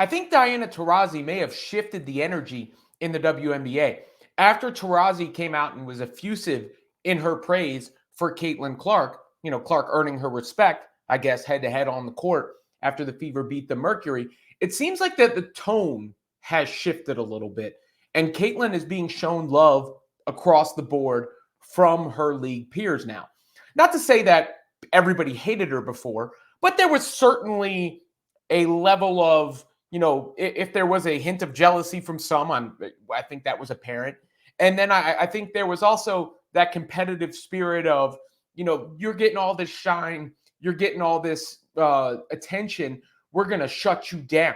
I think Diana Taurasi may have shifted the energy in the WNBA. After Taurasi came out and was effusive in her praise for Caitlin Clark, Clark earning her respect, I guess, head to head on the court after the Fever beat the Mercury, it seems like that the tone has shifted a little bit. And Caitlin is being shown love across the board from her league peers now. Not to say that everybody hated her before, but there was certainly a level of, if there was a hint of jealousy from some, I think that was apparent. And then I think there was also that competitive spirit of, you're getting all this shine, you're getting all this attention, we're going to shut you down,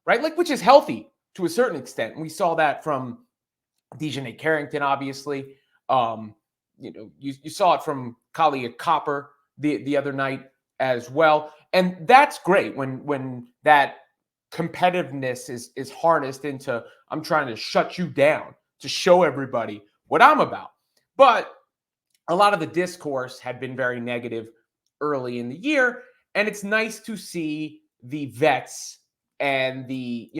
right? Like, which is healthy to a certain extent. And we saw that from Dejanay Carrington, obviously. You saw it from Kalia Copper the other night as well. And that's great when that competitiveness is harnessed into, I'm trying to shut you down to show everybody what I'm about. But a lot of the discourse had been very negative early in the year. And it's nice to see the vets and the,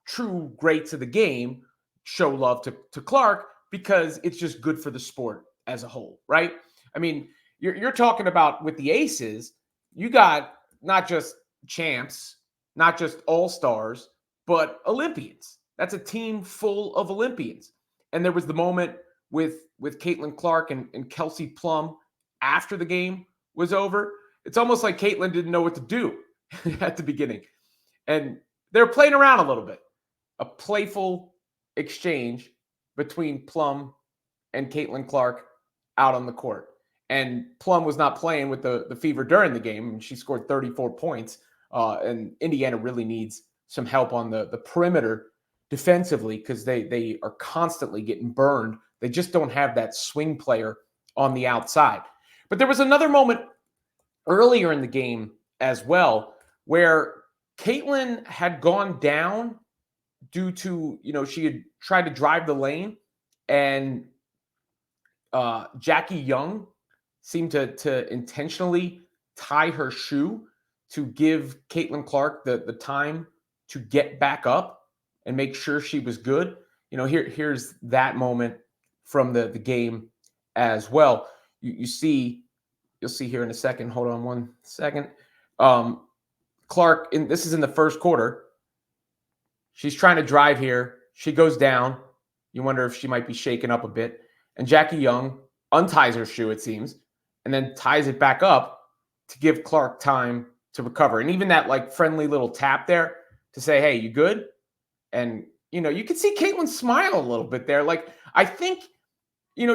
true greats of the game show love to Clark, because it's just good for the sport as a whole, right? I mean, you're talking about with the Aces, you got not just champs, not just all-stars, but Olympians. That's a team full of Olympians. And there was the moment with Caitlin Clark and Kelsey Plum after the game was over. It's almost like Caitlin didn't know what to do at the beginning. And they're playing around a little bit. A playful exchange between Plum and Caitlin Clark out on the court. And Plum was not playing with the Fever during the game, and she scored 34 points. And Indiana really needs some help on the perimeter defensively, because they are constantly getting burned. They just don't have that swing player on the outside. But there was another moment earlier in the game as well where Caitlin had gone down due to, she had tried to drive the lane, and Jackie Young seemed to intentionally tie her shoe to give Caitlin Clark the time to get back up and make sure she was good. Here's that moment from the game as well. You'll see here in a second. Hold on one second. Clark, this is in the first quarter. She's trying to drive here. She goes down. You wonder if she might be shaken up a bit. And Jackie Young unties her shoe, it seems, and then ties it back up to give Clark time to recover. And even that friendly little tap there to say, hey, you good? And, you can see Caitlin smile a little bit there. I think,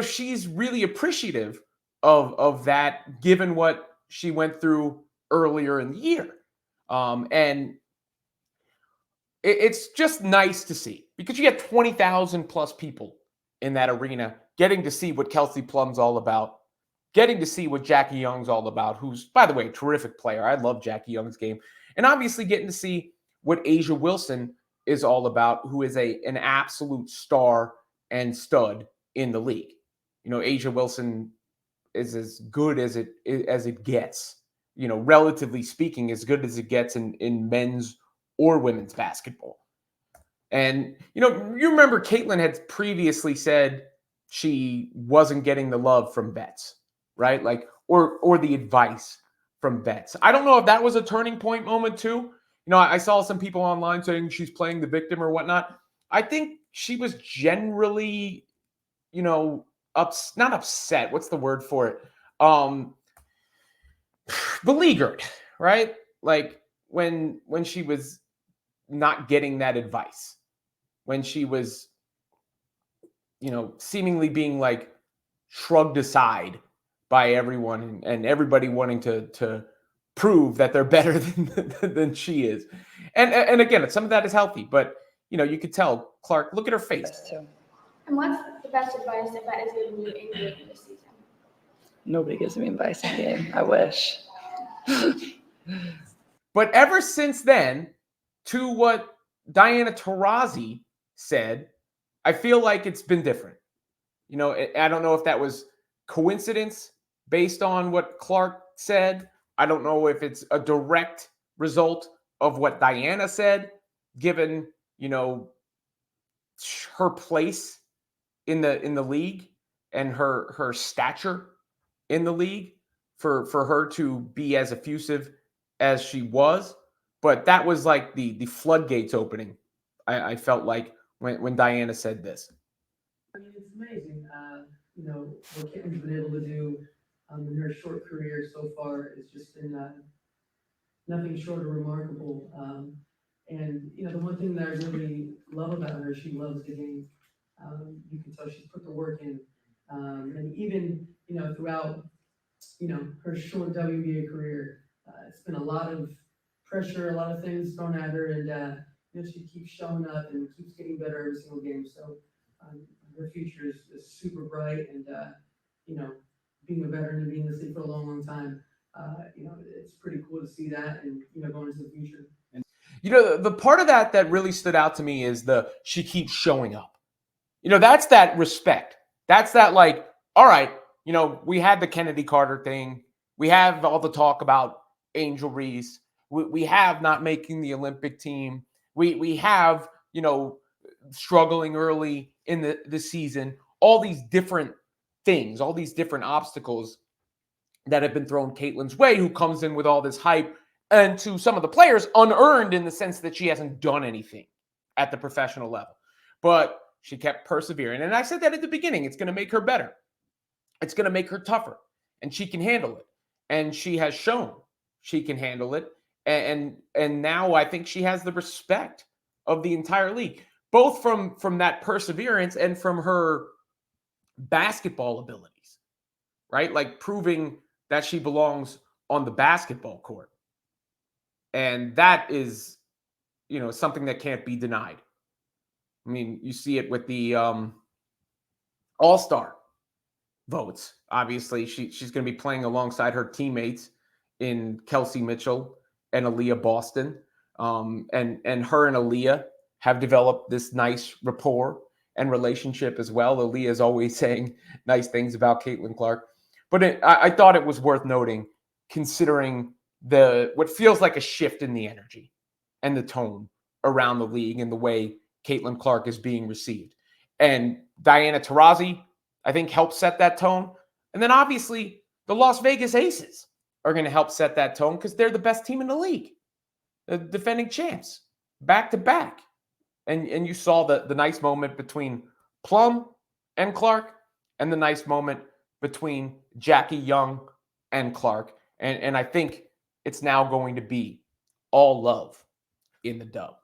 she's really appreciative of that, given what she went through earlier in the year. And it's just nice to see, because you get 20,000 plus people in that arena getting to see what Kelsey Plum's all about, getting to see what Jackie Young's all about, who's, by the way, a terrific player. I love Jackie Young's game. And obviously getting to see what Asia Wilson is all about, who is an absolute star and stud in the league. Asia Wilson is as good as it gets, relatively speaking, as good as it gets in men's or women's basketball. And, you remember Caitlin had previously said she wasn't getting the love from vets, right? Or the advice from vets. I don't know if that was a turning point moment too. I saw some people online saying she's playing the victim or whatnot. I think she was generally, not upset. What's the word for it? Beleaguered, right? When she was not getting that advice, when she was, seemingly being shrugged aside by everyone and everybody wanting to prove that they're better than she is. And again, some of that is healthy, but you could tell Clark, look at her face. And what's the best advice that Bet has given you in game this season? Nobody gives me advice in game. I wish. But ever since then, to what Diana Taurasi said, I feel like it's been different. I don't know if that was coincidence based on what Clark said. I don't know if it's a direct result of what Diana said, given, her place in the league and her stature in the league for her to be as effusive as she was. But that was like the floodgates opening. I felt like when Diana said this. I mean, it's amazing, what Kitten's been able to do in her short career so far. It's just been nothing short of remarkable. And, the one thing that I really love about her, she loves the game. You can tell she's put the work in. And even, throughout, her short WNBA career, it's been a lot of pressure, a lot of things thrown at her, and, she keeps showing up and keeps getting better every single game. So her future is super bright, and, being a veteran and being in the league for a long, long time, it's pretty cool to see that and, going into the future. The part of that really stood out to me is she keeps showing up. That's that respect. That's that, like, all right, we had the Kennedy Carter thing. We have all the talk about Angel Reese. We have not making the Olympic team. We have, struggling early in the season. All these different things, all these different obstacles that have been thrown Caitlin's way, who comes in with all this hype, and to some of the players, unearned in the sense that she hasn't done anything at the professional level. But she kept persevering. And I said that at the beginning. It's going to make her better. It's going to make her tougher. And she can handle it. And she has shown she can handle it. And now I think she has the respect of the entire league, both from that perseverance and from her basketball abilities, right? Like proving that she belongs on the basketball court. And that is, something that can't be denied. I mean, you see it with the All-Star votes. Obviously, she's going to be playing alongside her teammates in Kelsey Mitchell and Aaliyah Boston. And her and Aaliyah have developed this nice rapport and relationship as well. Aaliyah is always saying nice things about Caitlin Clark. But I thought it was worth noting, considering what feels like a shift in the energy and the tone around the league and the way Caitlin Clark is being received. And Diana Taurasi, I think, helped set that tone. And then obviously the Las Vegas Aces are going to help set that tone because they're the best team in the league, the defending champs, back to back. And you saw the nice moment between Plum and Clark, and the nice moment between Jackie Young and Clark. And I think it's now going to be all love in the dub.